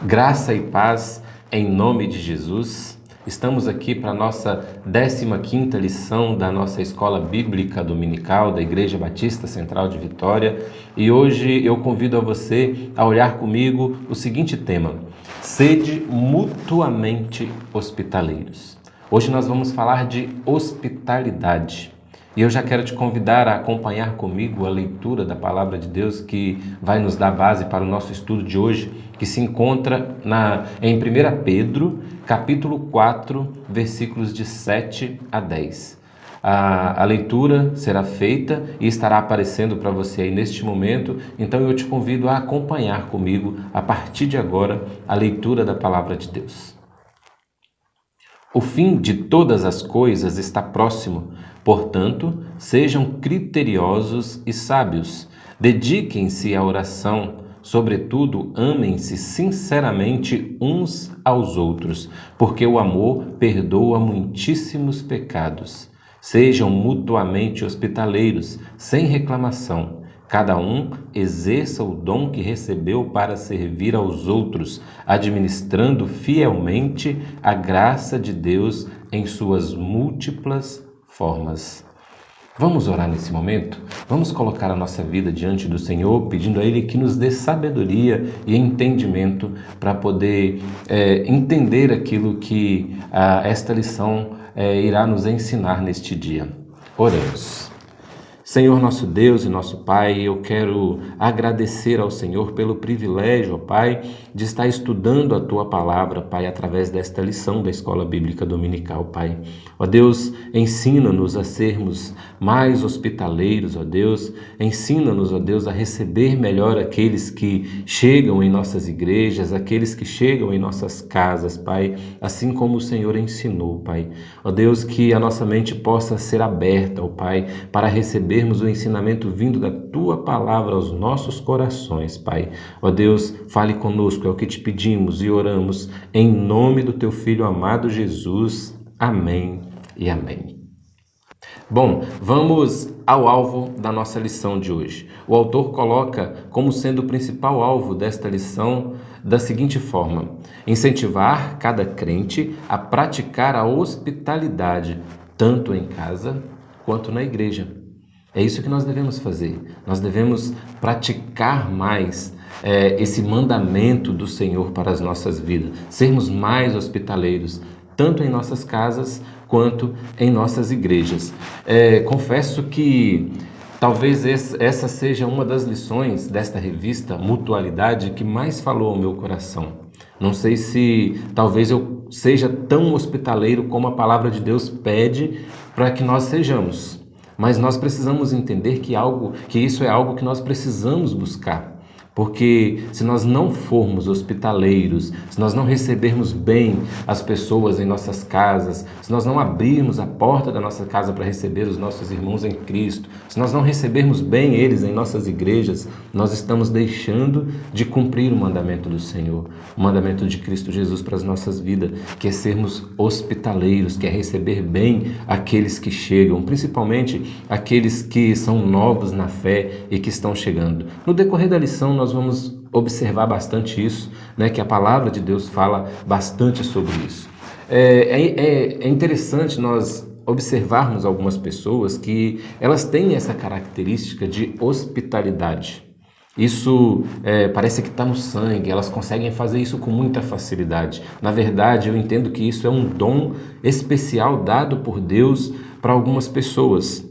Graça e paz em nome de Jesus. Estamos aqui para a nossa 15ª lição da nossa Escola Bíblica Dominical da Igreja Batista Central de Vitória. E hoje eu convido a você a olhar comigo o seguinte tema: sede mutuamente hospitaleiros. Hoje nós vamos falar de hospitalidade. E eu já quero te convidar a acompanhar comigo a leitura da Palavra de Deus que vai nos dar base para o nosso estudo de hoje, que se encontra em 1 Pedro, capítulo 4, versículos de 7 a 10. A leitura será feita e estará aparecendo para você aí neste momento, então eu te convido a acompanhar comigo, a partir de agora, a leitura da Palavra de Deus. O fim de todas as coisas está próximo, portanto, sejam criteriosos e sábios. Dediquem-se à oração, sobretudo, amem-se sinceramente uns aos outros, porque o amor perdoa muitíssimos pecados. Sejam mutuamente hospitaleiros, sem reclamação. Cada um exerça o dom que recebeu para servir aos outros, administrando fielmente a graça de Deus em suas múltiplas formas. Vamos orar nesse momento? Vamos colocar a nossa vida diante do Senhor, pedindo a Ele que nos dê sabedoria e entendimento para poder entender aquilo que esta lição irá nos ensinar neste dia. Oremos. Senhor nosso Deus e nosso Pai, eu quero agradecer ao Senhor pelo privilégio, ó Pai, de estar estudando a Tua Palavra, Pai, através desta lição da Escola Bíblica Dominical, Pai. Ó Deus, ensina-nos a sermos mais hospitaleiros, ó Deus. Ensina-nos, ó Deus, a receber melhor aqueles que chegam em nossas igrejas, aqueles que chegam em nossas casas, Pai, assim como o Senhor ensinou, Pai. Ó Deus, que a nossa mente possa ser aberta, ó Pai, para recebermos o ensinamento vindo da Tua Palavra aos nossos corações, Pai. Ó Deus, fale conosco, é o que te pedimos e oramos, em nome do Teu Filho amado Jesus. Amém e amém. Bom, vamos ao alvo da nossa lição de hoje. O autor coloca como sendo o principal alvo desta lição da seguinte forma: incentivar cada crente a praticar a hospitalidade, tanto em casa quanto na igreja. É isso que nós devemos fazer. Nós devemos praticar mais esse mandamento do Senhor para as nossas vidas. Sermos mais hospitaleiros, tanto em nossas casas quanto em nossas igrejas. Confesso que talvez essa seja uma das lições desta revista Mutualidade que mais falou ao meu coração. Não sei se talvez eu seja tão hospitaleiro como a palavra de Deus pede para que nós sejamos. Mas nós precisamos entender que isso é algo que nós precisamos buscar. Porque se nós não formos hospitaleiros, se nós não recebermos bem as pessoas em nossas casas, se nós não abrirmos a porta da nossa casa para receber os nossos irmãos em Cristo, se nós não recebermos bem eles em nossas igrejas, nós estamos deixando de cumprir o mandamento do Senhor, o mandamento de Cristo Jesus para as nossas vidas, que é sermos hospitaleiros, que é receber bem aqueles que chegam, principalmente aqueles que são novos na fé e que estão chegando. No decorrer da lição, nós vamos observar bastante isso, né? Que a palavra de Deus fala bastante sobre isso. É interessante nós observarmos algumas pessoas que elas têm essa característica de hospitalidade. Isso parece que está no sangue, elas conseguem fazer isso com muita facilidade. Na verdade, eu entendo que isso é um dom especial dado por Deus para algumas pessoas.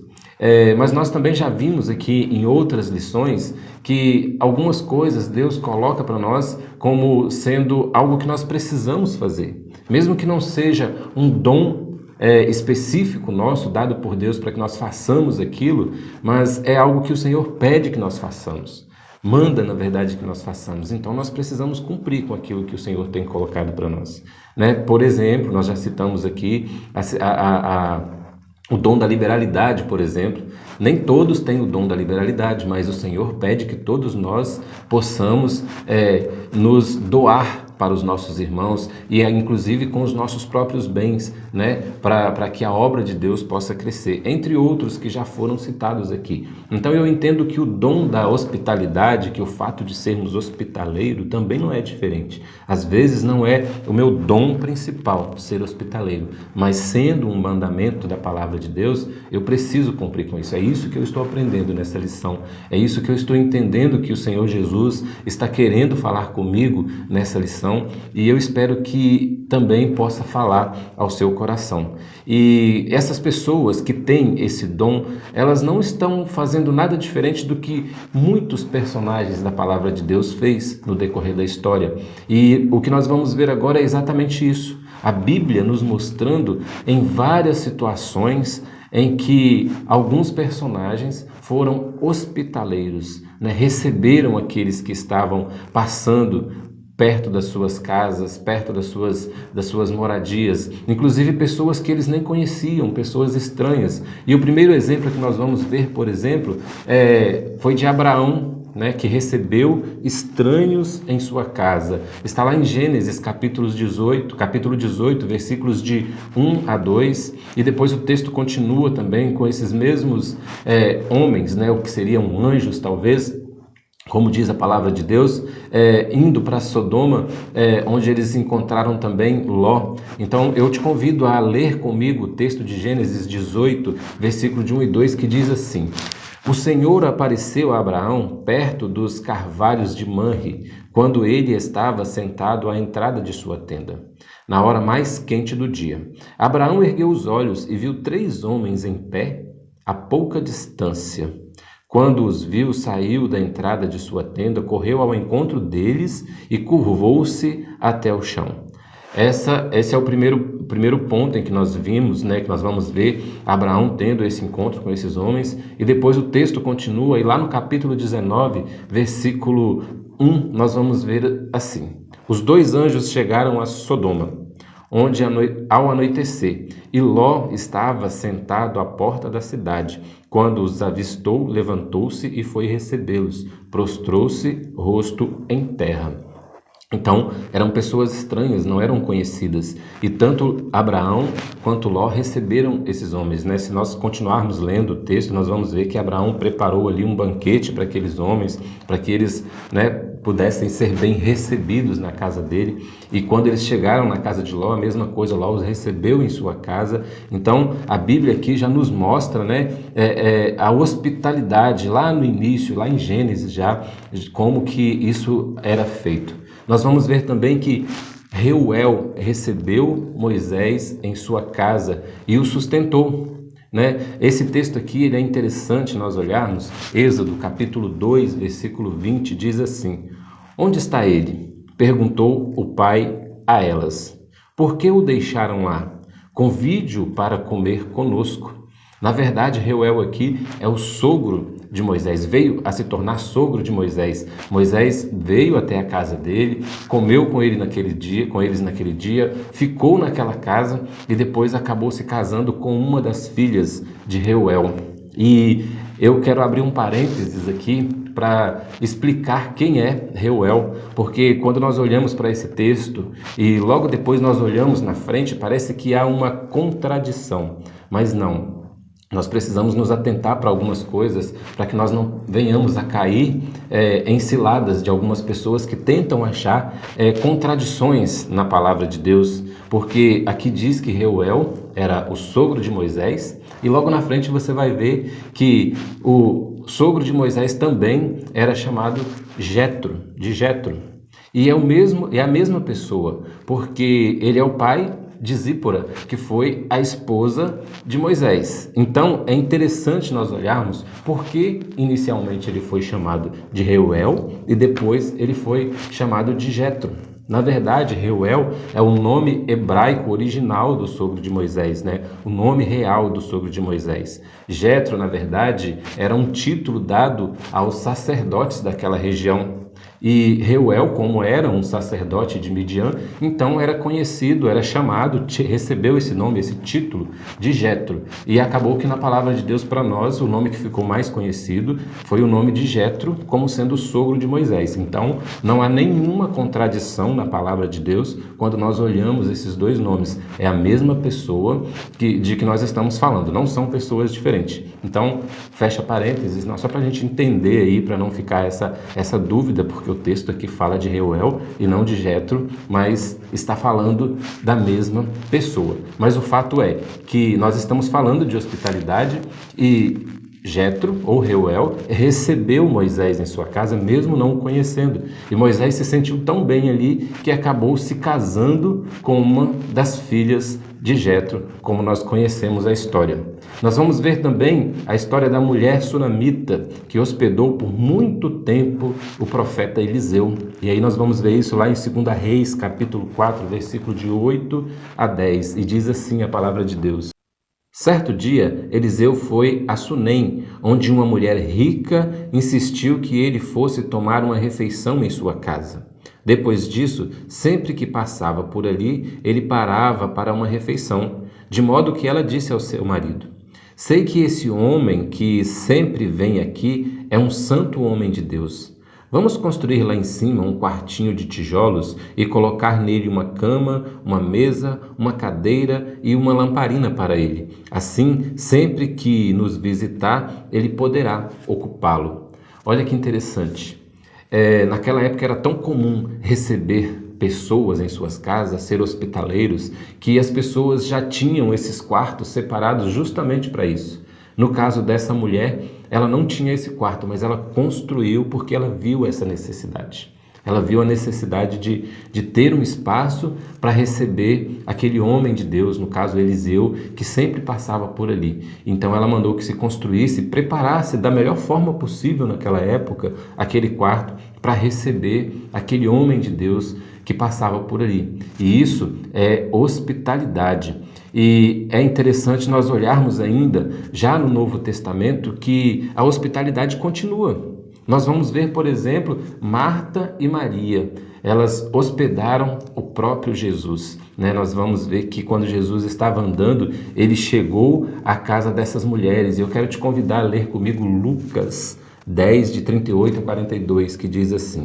Mas nós também já vimos aqui em outras lições que algumas coisas Deus coloca para nós como sendo algo que nós precisamos fazer. Mesmo que não seja um dom específico nosso, dado por Deus para que nós façamos aquilo, mas é algo que o Senhor pede que nós façamos. Manda, na verdade, que nós façamos. Então, nós precisamos cumprir com aquilo que o Senhor tem colocado para nós. Né? Por exemplo, nós já citamos aqui o dom da liberalidade, por exemplo. Nem todos têm o dom da liberalidade, mas o Senhor pede que todos nós possamos nos doar para os nossos irmãos e inclusive com os nossos próprios bens, né, para que a obra de Deus possa crescer, entre outros que já foram citados aqui. Então eu entendo que o dom da hospitalidade, que o fato de sermos hospitaleiros também não é diferente. Às vezes não é o meu dom principal ser hospitaleiro, mas sendo um mandamento da palavra de Deus, eu preciso cumprir com isso. É isso que eu estou aprendendo nessa lição. É isso que eu estou entendendo que o Senhor Jesus está querendo falar comigo nessa lição, e eu espero que também possa falar ao seu coração. E essas pessoas que têm esse dom, elas não estão fazendo nada diferente do que muitos personagens da palavra de Deus fez no decorrer da história. E o que nós vamos ver agora é exatamente isso. A Bíblia nos mostrando em várias situações em que alguns personagens foram hospitaleiros, né? Receberam aqueles que estavam passando perto das suas casas, perto das suas moradias, inclusive pessoas que eles nem conheciam, pessoas estranhas. E o primeiro exemplo que nós vamos ver, por exemplo, foi de Abraão, né, que recebeu estranhos em sua casa. Está lá em Gênesis capítulo 18, versículos de 1 a 2, e depois o texto continua também com esses mesmos homens, né, o que seriam anjos talvez, como diz a palavra de Deus, indo para Sodoma, onde eles encontraram também Ló. Então eu te convido a ler comigo o texto de Gênesis 18, versículo de 1 e 2, que diz assim: O Senhor apareceu a Abraão perto dos carvalhos de Manre, quando ele estava sentado à entrada de sua tenda, na hora mais quente do dia. Abraão ergueu os olhos e viu 3 homens em pé a pouca distância. Quando os viu, saiu da entrada de sua tenda, correu ao encontro deles e curvou-se até o chão. Esse é o primeiro ponto em que nós vimos, né, que nós vamos ver Abraão tendo esse encontro com esses homens, e depois o texto continua, e lá no capítulo 19, versículo 1, nós vamos ver assim: Os 2 anjos chegaram a Sodoma, onde ao anoitecer, e Ló estava sentado à porta da cidade. Quando os avistou, levantou-se e foi recebê-los, prostrou-se, rosto em terra. Então, eram pessoas estranhas, não eram conhecidas. E tanto Abraão quanto Ló receberam esses homens, né? Se nós continuarmos lendo o texto, nós vamos ver que Abraão preparou ali um banquete para aqueles homens, para que eles, né, pudessem ser bem recebidos na casa dele. E quando eles chegaram na casa de Ló, a mesma coisa, Ló os recebeu em sua casa. Então, a Bíblia aqui já nos mostra, né, a hospitalidade lá no início, lá em Gênesis já, como que isso era feito. Nós vamos ver também que Reuel recebeu Moisés em sua casa e o sustentou, né? Esse texto aqui ele é interessante nós olharmos. Êxodo capítulo 2, versículo 20 diz assim: Onde está ele? Perguntou o pai a elas. Por que o deixaram lá? Convide-o para comer conosco. Na verdade, Reuel aqui é o sogro de Moisés, veio a se tornar sogro de Moisés. Moisés veio até a casa dele, comeu com eles naquele dia, ficou naquela casa e depois acabou se casando com uma das filhas de Reuel. E eu quero abrir um parênteses aqui para explicar quem é Reuel, porque quando nós olhamos para esse texto e logo depois nós olhamos na frente, parece que há uma contradição, mas não. Nós precisamos nos atentar para algumas coisas para que nós não venhamos a cair em ciladas de algumas pessoas que tentam achar contradições na palavra de Deus, porque aqui diz que Reuel era o sogro de Moisés e logo na frente você vai ver que o sogro de Moisés também era chamado de Jetro. E é a mesma pessoa, porque ele é o pai de Zípora, que foi a esposa de Moisés. Então, é interessante nós olharmos por que inicialmente ele foi chamado de Reuel e depois ele foi chamado de Jetro. Na verdade, Reuel é o nome hebraico original do sogro de Moisés, né? O nome real do sogro de Moisés. Jetro, na verdade, era um título dado aos sacerdotes daquela região. E Reuel, como era um sacerdote de Midian, então era conhecido, era chamado, recebeu esse nome, esse título de Jetro. E acabou que na palavra de Deus para nós, o nome que ficou mais conhecido foi o nome de Jetro, como sendo o sogro de Moisés. Então, não há nenhuma contradição na palavra de Deus quando nós olhamos esses dois nomes. É a mesma pessoa de que nós estamos falando, não são pessoas diferentes. Então, fecha parênteses, só para a gente entender aí, para não ficar essa dúvida, porque o texto aqui fala de Reuel e não de Jetro, mas está falando da mesma pessoa. Mas o fato é que nós estamos falando de hospitalidade e Jetro, ou Reuel, recebeu Moisés em sua casa, mesmo não o conhecendo. E Moisés se sentiu tão bem ali que acabou se casando com uma das filhas de Jetro, como nós conhecemos a história. Nós vamos ver também a história da mulher sunamita, que hospedou por muito tempo o profeta Eliseu. E aí nós vamos ver isso lá em 2 Reis, capítulo 4, versículo de 8 a 10. E diz assim a palavra de Deus. Certo dia, Eliseu foi a Sunem, onde uma mulher rica insistiu que ele fosse tomar uma refeição em sua casa. Depois disso, sempre que passava por ali, ele parava para uma refeição, de modo que ela disse ao seu marido: Sei que esse homem que sempre vem aqui é um santo homem de Deus. Vamos construir lá em cima um quartinho de tijolos e colocar nele uma cama, uma mesa, uma cadeira e uma lamparina para ele. Assim, sempre que nos visitar, ele poderá ocupá-lo. Olha que interessante. Naquela época era tão comum receber pessoas em suas casas, ser hospitaleiros, que as pessoas já tinham esses quartos separados justamente para isso. No caso dessa mulher, ela não tinha esse quarto, mas ela construiu porque ela viu essa necessidade. Ela viu a necessidade de ter um espaço para receber aquele homem de Deus, no caso Eliseu, que sempre passava por ali. Então ela mandou que se construísse, preparasse da melhor forma possível naquela época aquele quarto para receber aquele homem de Deus que passava por ali. E isso é hospitalidade. E é interessante nós olharmos ainda, já no Novo Testamento, que a hospitalidade continua. Nós vamos ver, por exemplo, Marta e Maria. Elas hospedaram o próprio Jesus, né? Nós vamos ver que quando Jesus estava andando, ele chegou à casa dessas mulheres. E eu quero te convidar a ler comigo Lucas 10, de 38 a 42, que diz assim: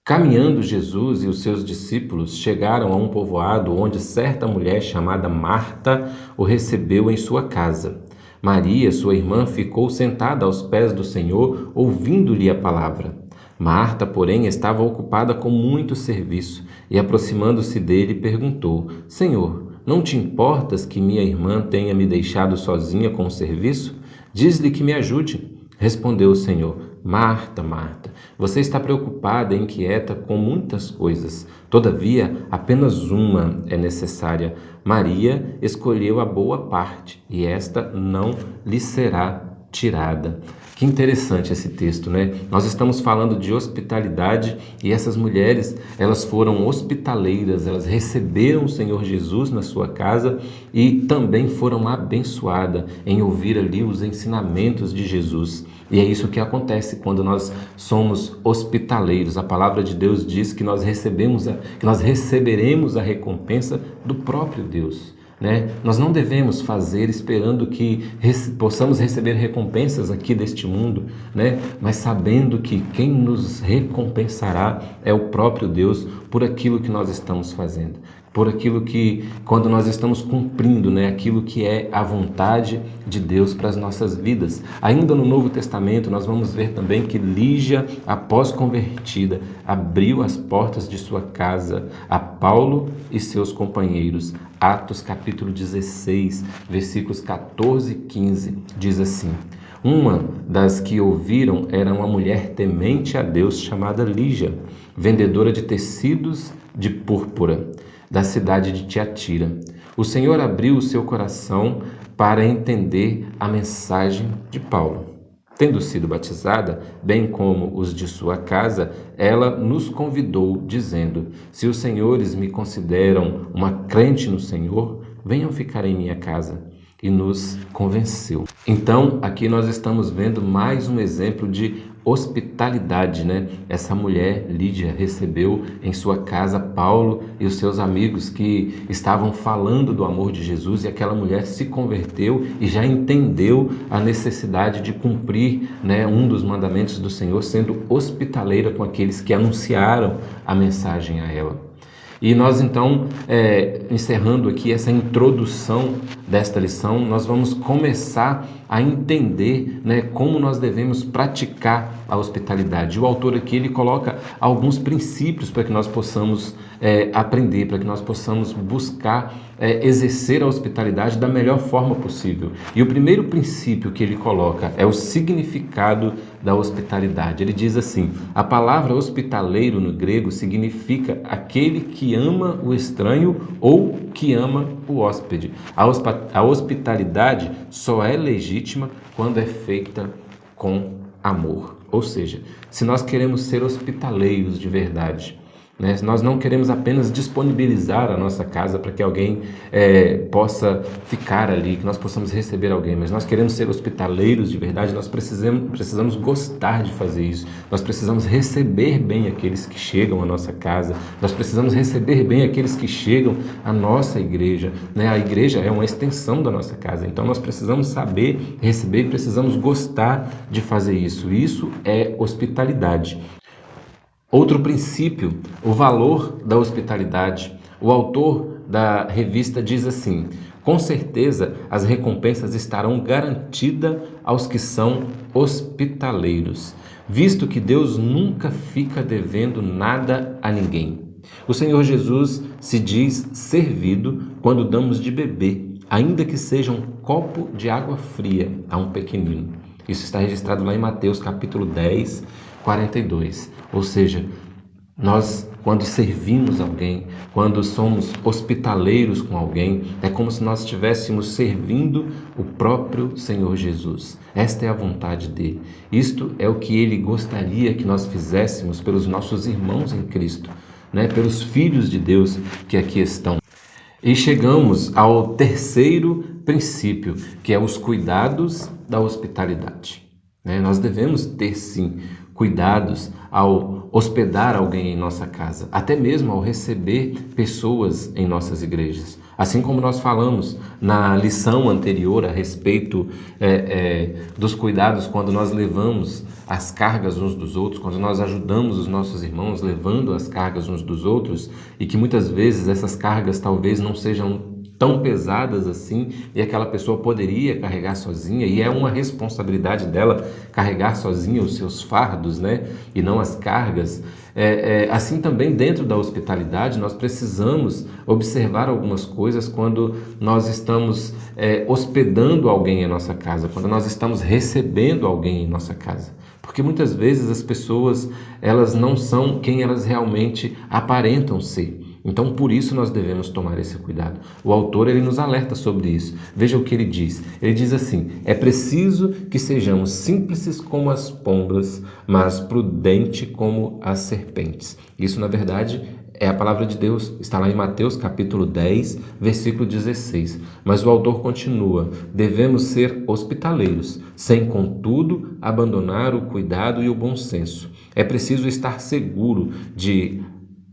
Caminhando Jesus e os seus discípulos chegaram a um povoado onde certa mulher chamada Marta o recebeu em sua casa. Maria, sua irmã, ficou sentada aos pés do Senhor, ouvindo-lhe a palavra. Marta, porém, estava ocupada com muito serviço e, aproximando-se dele, perguntou: Senhor, não te importas que minha irmã tenha me deixado sozinha com o serviço? Diz-lhe que me ajude. Respondeu o Senhor: Marta, Marta, você está preocupada e inquieta com muitas coisas. Todavia, apenas uma é necessária. Maria escolheu a boa parte, e esta não lhe será tirada. Que interessante esse texto, né? Nós estamos falando de hospitalidade e essas mulheres, elas foram hospitaleiras, elas receberam o Senhor Jesus na sua casa e também foram abençoadas em ouvir ali os ensinamentos de Jesus. E é isso que acontece quando nós somos hospitaleiros. A palavra de Deus diz que nós receberemos a recompensa do próprio Deus, né? Nós não devemos fazer esperando que possamos receber recompensas aqui deste mundo, né? Mas sabendo que quem nos recompensará é o próprio Deus por aquilo que nós estamos fazendo, por aquilo que, quando nós estamos cumprindo, né, aquilo que é a vontade de Deus para as nossas vidas. Ainda no Novo Testamento, nós vamos ver também que Lígia, após convertida, abriu as portas de sua casa a Paulo e seus companheiros. Atos capítulo 16, versículos 14 e 15, diz assim: Uma das que ouviram era uma mulher temente a Deus chamada Lígia, vendedora de tecidos de púrpura, da cidade de Tiatira. O Senhor abriu o seu coração para entender a mensagem de Paulo. Tendo sido batizada, bem como os de sua casa, ela nos convidou, dizendo: Se os senhores me consideram uma crente no Senhor, venham ficar em minha casa. e nos convenceu. Então, aqui nós estamos vendo mais um exemplo de hospitalidade, né? Essa mulher, Lídia, recebeu em sua casa Paulo e os seus amigos que estavam falando do amor de Jesus, e aquela mulher se converteu e já entendeu a necessidade de cumprir, né, um dos mandamentos do Senhor, sendo hospitaleira com aqueles que anunciaram a mensagem a ela. E nós então, encerrando aqui essa introdução desta lição, nós vamos começar a entender, né, como nós devemos praticar a hospitalidade. O autor aqui ele coloca alguns princípios para que nós possamos aprender, para que nós possamos buscar exercer a hospitalidade da melhor forma possível. E o primeiro princípio que ele coloca é o significado da hospitalidade. Ele diz assim: a palavra hospitaleiro no grego significa aquele que ama o estranho ou que ama o hóspede. A hospitalidade só é legítima quando é feita com amor. Ou seja, se nós queremos ser hospitaleiros de verdade, né? Nós não queremos apenas disponibilizar a nossa casa para que alguém possa ficar ali, que nós possamos receber alguém, mas nós queremos ser hospitaleiros de verdade. Nós precisamos gostar de fazer isso, nós precisamos receber bem aqueles que chegam à nossa casa, nós precisamos receber bem aqueles que chegam à nossa igreja, né? A igreja é uma extensão da nossa casa, então nós precisamos saber receber e precisamos gostar de fazer isso. Isso é hospitalidade. Outro princípio, o valor da hospitalidade. O autor da revista diz assim: com certeza as recompensas estarão garantidas aos que são hospitaleiros, visto que Deus nunca fica devendo nada a ninguém. O Senhor Jesus se diz servido quando damos de beber, ainda que seja um copo de água fria a um pequenino. Isso está registrado lá em Mateus capítulo 10, 42. Ou seja, nós, quando servimos alguém, quando somos hospitaleiros com alguém, é como se nós estivéssemos servindo o próprio Senhor Jesus. Esta é a vontade dele. Isto é o que ele gostaria que nós fizéssemos pelos nossos irmãos em Cristo, né? Pelos filhos de Deus que aqui estão. E chegamos ao terceiro princípio, que é os cuidados da hospitalidade. Nós devemos ter, sim, cuidados ao hospedar alguém em nossa casa, até mesmo ao receber pessoas em nossas igrejas. Assim como nós falamos na lição anterior a respeito dos cuidados quando nós levamos as cargas uns dos outros, quando nós ajudamos os nossos irmãos levando as cargas uns dos outros, e que muitas vezes essas cargas talvez não sejam tão pesadas assim, e aquela pessoa poderia carregar sozinha, e é uma responsabilidade dela carregar sozinha os seus fardos, né? E não as cargas. Assim também dentro da hospitalidade nós precisamos observar algumas coisas quando nós estamos hospedando alguém em nossa casa, quando nós estamos recebendo alguém em nossa casa. Porque muitas vezes as pessoas, elas não são quem elas realmente aparentam ser. Então, por isso nós devemos tomar esse cuidado. O autor, ele nos alerta sobre isso. Veja o que ele diz. Ele diz assim: é preciso que sejamos simples como as pombas, mas prudente como as serpentes. Isso, na verdade, é a palavra de Deus. Está lá em Mateus capítulo 10, versículo 16. Mas o autor continua: devemos ser hospitaleiros, sem, contudo, abandonar o cuidado e o bom senso. É preciso estar seguro de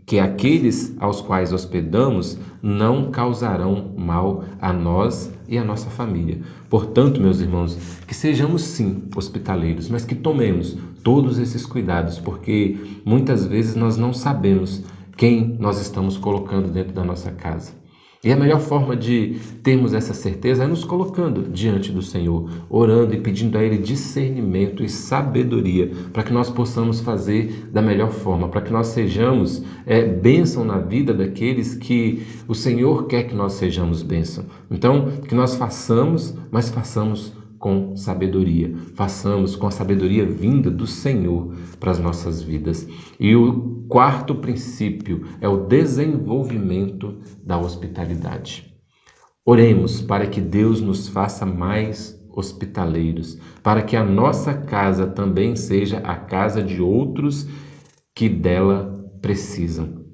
que aqueles aos quais hospedamos não causarão mal a nós e a nossa família. Portanto, meus irmãos, que sejamos sim hospitaleiros, mas que tomemos todos esses cuidados, porque muitas vezes nós não sabemos quem nós estamos colocando dentro da nossa casa. E a melhor forma de termos essa certeza é nos colocando diante do Senhor, orando e pedindo a Ele discernimento e sabedoria, para que nós possamos fazer da melhor forma, para que nós sejamos bênção na vida daqueles que o Senhor quer que nós sejamos bênção. Então, que nós façamos, mas façamos com sabedoria. Façamos com a sabedoria vinda do Senhor para as nossas vidas. E o quarto princípio é o desenvolvimento da hospitalidade. Oremos para que Deus nos faça mais hospitaleiros, para que a nossa casa também seja a casa de outros que dela precisam.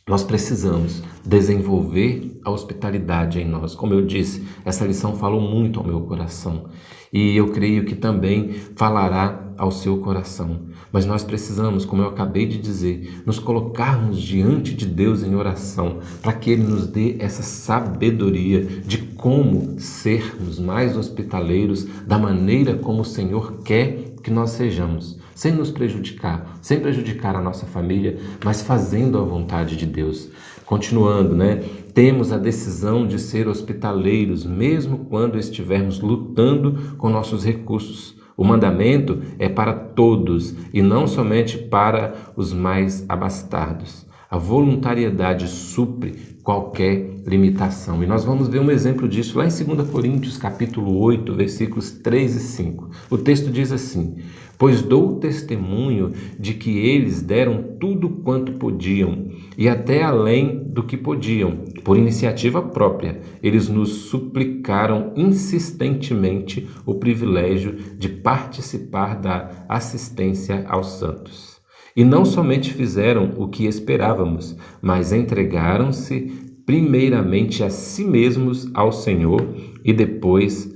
Nós precisamos desenvolver a hospitalidade em nós. Como eu disse, essa lição falou muito ao meu coração e eu creio que também falará ao seu coração. Mas nós precisamos, como eu acabei de dizer, nos colocarmos diante de Deus em oração para que Ele nos dê essa sabedoria de como sermos mais hospitaleiros da maneira como o Senhor quer que nós sejamos, sem nos prejudicar, sem prejudicar a nossa família, mas fazendo a vontade de Deus. Continuando, né? Temos a decisão de ser hospitaleiros, mesmo quando estivermos lutando com nossos recursos. O mandamento é para todos e não somente para os mais abastados. A voluntariedade supre qualquer limitação. E nós vamos ver um exemplo disso lá em 2 Coríntios, capítulo 8, versículos 3 e 5. O texto diz assim: pois dou testemunho de que eles deram tudo quanto podiam, e até além do que podiam, por iniciativa própria. Eles nos suplicaram insistentemente o privilégio de participar da assistência aos santos. E não somente fizeram o que esperávamos, mas entregaram-se primeiramente a si mesmos ao Senhor e depois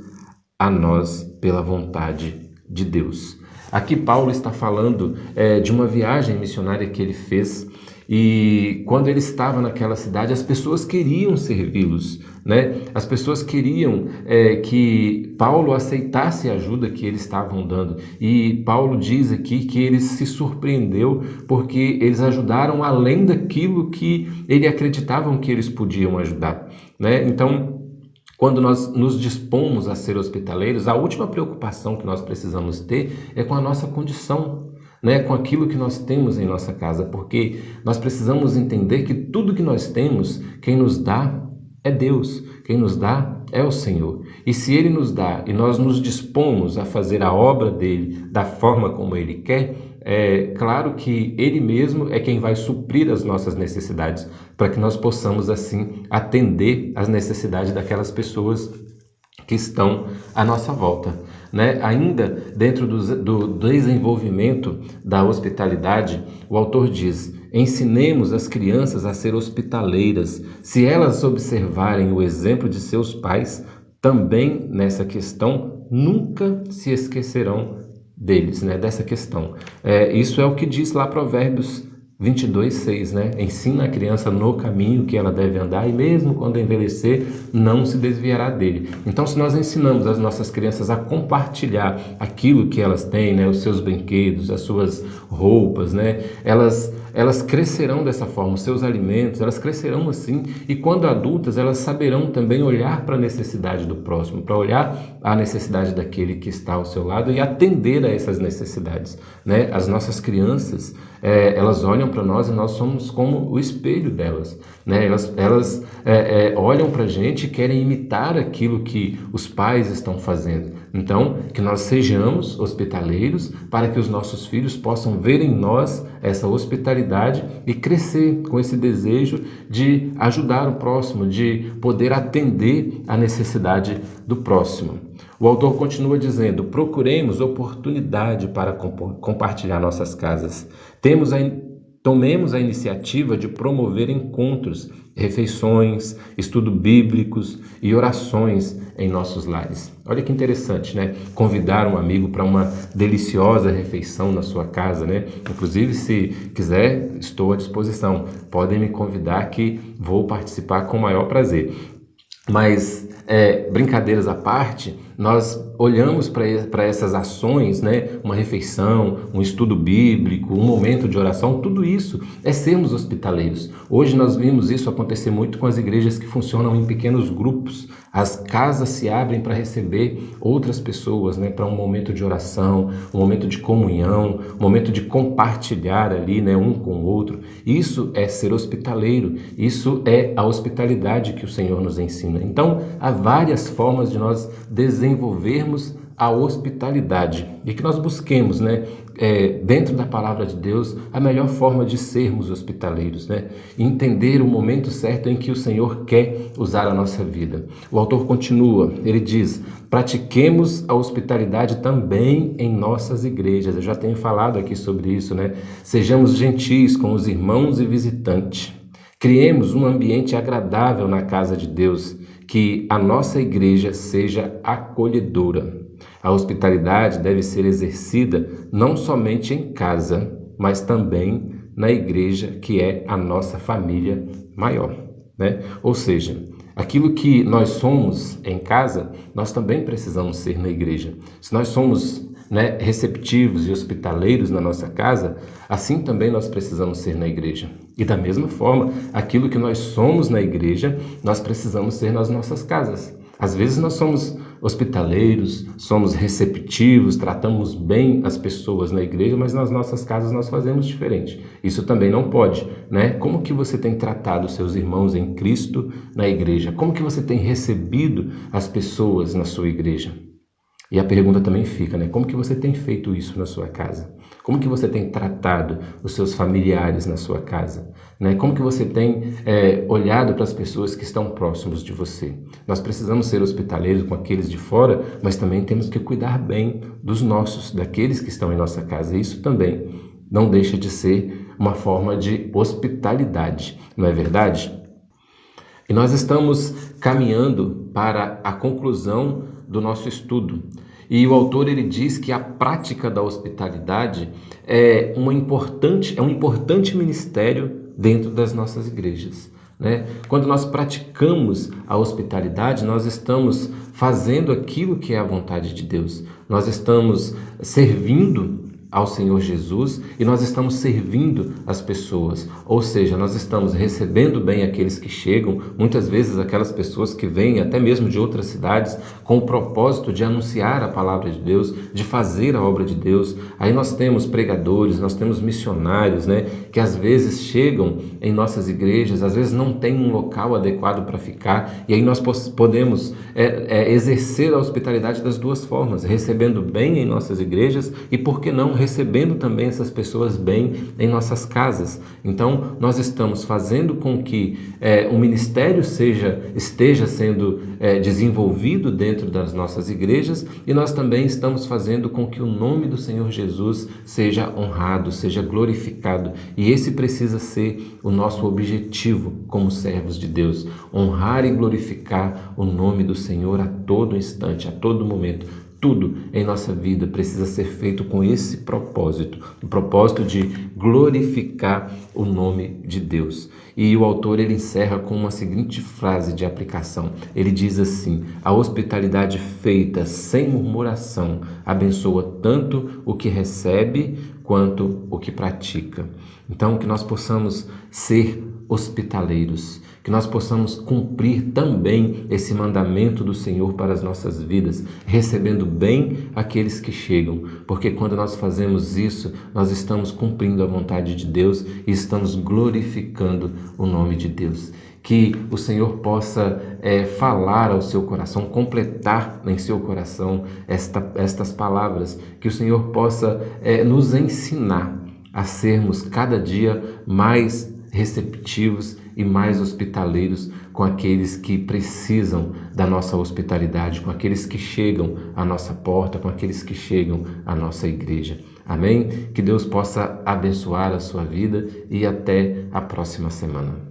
a nós pela vontade de Deus. Aqui Paulo está falando de uma viagem missionária que ele fez e quando ele estava naquela cidade as pessoas queriam servi-los, né? As pessoas queriam que Paulo aceitasse a ajuda que eles estavam dando e Paulo diz aqui que ele se surpreendeu porque eles ajudaram além daquilo que ele acreditavam que eles podiam ajudar, né? Então, quando nós nos dispomos a ser hospitaleiros, a última preocupação que nós precisamos ter é com a nossa condição, né? Com aquilo que nós temos em nossa casa, porque nós precisamos entender que tudo que nós temos, quem nos dá é Deus, quem nos dá é o Senhor. E se Ele nos dá e nós nos dispomos a fazer a obra dele da forma como Ele quer, é claro que Ele mesmo é quem vai suprir as nossas necessidades, para que nós possamos assim atender às necessidades daquelas pessoas que estão à nossa volta, né? Ainda dentro do desenvolvimento da hospitalidade, o autor diz: ensinemos as crianças a ser hospitaleiras. Se elas observarem o exemplo de seus pais, também nessa questão nunca se esquecerão deles, né? Dessa questão. Isso é o que diz lá Provérbios 22:6, né? Ensina a criança no caminho que ela deve andar e mesmo quando envelhecer, não se desviará dele. Então, se nós ensinamos as nossas crianças a compartilhar aquilo que elas têm, né? Os seus brinquedos, as suas roupas, né? Elas crescerão dessa forma, os seus alimentos, elas crescerão assim e quando adultas, elas saberão também olhar para a necessidade do próximo, para olhar a necessidade daquele que está ao seu lado e atender a essas necessidades, né? As nossas crianças, elas olham para nós e nós somos como o espelho delas, né? Elas olham para a gente e querem imitar aquilo que os pais estão fazendo. Então, que nós sejamos hospitaleiros para que os nossos filhos possam ver em nós essa hospitalidade e crescer com esse desejo de ajudar o próximo, de poder atender à necessidade do próximo. O autor continua dizendo: procuremos oportunidade para compartilhar nossas casas. Tomemos a iniciativa de promover encontros, refeições, estudos bíblicos e orações em nossos lares. Olha que interessante, né? Convidar um amigo para uma deliciosa refeição na sua casa, né? Inclusive, se quiser, estou à disposição. Podem me convidar que vou participar com o maior prazer. Mas, brincadeiras à parte, nós olhamos para essas ações, né? Uma refeição, um estudo bíblico, um momento de oração, tudo isso é sermos hospitaleiros. Hoje nós vimos isso acontecer muito com as igrejas que funcionam em pequenos grupos. As casas se abrem para receber outras pessoas, né? Para um momento de oração, um momento de comunhão, um momento de compartilhar ali, né? Um com o outro. Isso é ser hospitaleiro, isso é a hospitalidade que o Senhor nos ensina. Então, há várias formas de nós desenvolvermos a hospitalidade e que nós busquemos, né, dentro da palavra de Deus, a melhor forma de sermos hospitaleiros, né? Entender o momento certo em que o Senhor quer usar a nossa vida. O autor continua, ele diz: pratiquemos a hospitalidade também em nossas igrejas. Eu já tenho falado aqui sobre isso, né? Sejamos gentis com os irmãos e visitantes. Criemos um ambiente agradável na casa de Deus, que a nossa igreja seja acolhedora. A hospitalidade deve ser exercida não somente em casa, mas também na igreja, que é a nossa família maior, né? Ou seja, aquilo que nós somos em casa, nós também precisamos ser na igreja. Se nós somos, né, receptivos e hospitaleiros na nossa casa, assim também nós precisamos ser na igreja. E da mesma forma, aquilo que nós somos na igreja, nós precisamos ser nas nossas casas. Às vezes nós somos hospitaleiros, somos receptivos, tratamos bem as pessoas na igreja, mas nas nossas casas nós fazemos diferente. Isso também não pode, né? Como que você tem tratado os seus irmãos em Cristo na igreja? Como que você tem recebido as pessoas na sua igreja? E a pergunta também fica, né? Como que você tem feito isso na sua casa? Como que você tem tratado os seus familiares na sua casa? Né? Como que você tem olhado para as pessoas que estão próximos de você? Nós precisamos ser hospitaleiros com aqueles de fora, mas também temos que cuidar bem dos nossos, daqueles que estão em nossa casa. E isso também não deixa de ser uma forma de hospitalidade, não é verdade? E nós estamos caminhando para a conclusão do nosso estudo. E o autor ele diz que a prática da hospitalidade é um importante ministério dentro das nossas igrejas, né? Quando nós praticamos a hospitalidade, nós estamos fazendo aquilo que é a vontade de Deus. Nós estamos servindo ao Senhor Jesus e nós estamos servindo as pessoas, ou seja, nós estamos recebendo bem aqueles que chegam, muitas vezes aquelas pessoas que vêm até mesmo de outras cidades com o propósito de anunciar a palavra de Deus, de fazer a obra de Deus. Aí nós temos pregadores, nós temos missionários, né, que às vezes chegam em nossas igrejas, às vezes não tem um local adequado para ficar, e aí nós podemos exercer a hospitalidade das duas formas, recebendo bem em nossas igrejas e, por que não, recebendo também essas pessoas bem em nossas casas. Então, nós estamos fazendo com que o ministério esteja sendo desenvolvido dentro das nossas igrejas, e nós também estamos fazendo com que o nome do Senhor Jesus seja honrado, seja glorificado. E esse precisa ser o nosso objetivo como servos de Deus: honrar e glorificar o nome do Senhor a todo instante, a todo momento. Tudo em nossa vida precisa ser feito com esse propósito, o propósito de glorificar o nome de Deus. E o autor ele encerra com uma seguinte frase de aplicação. Ele diz assim: a hospitalidade feita sem murmuração abençoa tanto o que recebe quanto o que pratica. Então, que nós possamos ser hospitaleiros, que nós possamos cumprir também esse mandamento do Senhor para as nossas vidas, recebendo bem aqueles que chegam, porque quando nós fazemos isso, nós estamos cumprindo a vontade de Deus e estamos glorificando o nome de Deus. Que o Senhor possa falar ao seu coração, completar em seu coração estas palavras, que o Senhor possa nos ensinar a sermos cada dia mais receptivos e mais hospitaleiros com aqueles que precisam da nossa hospitalidade, com aqueles que chegam à nossa porta, com aqueles que chegam à nossa igreja. Amém? Que Deus possa abençoar a sua vida e até a próxima semana.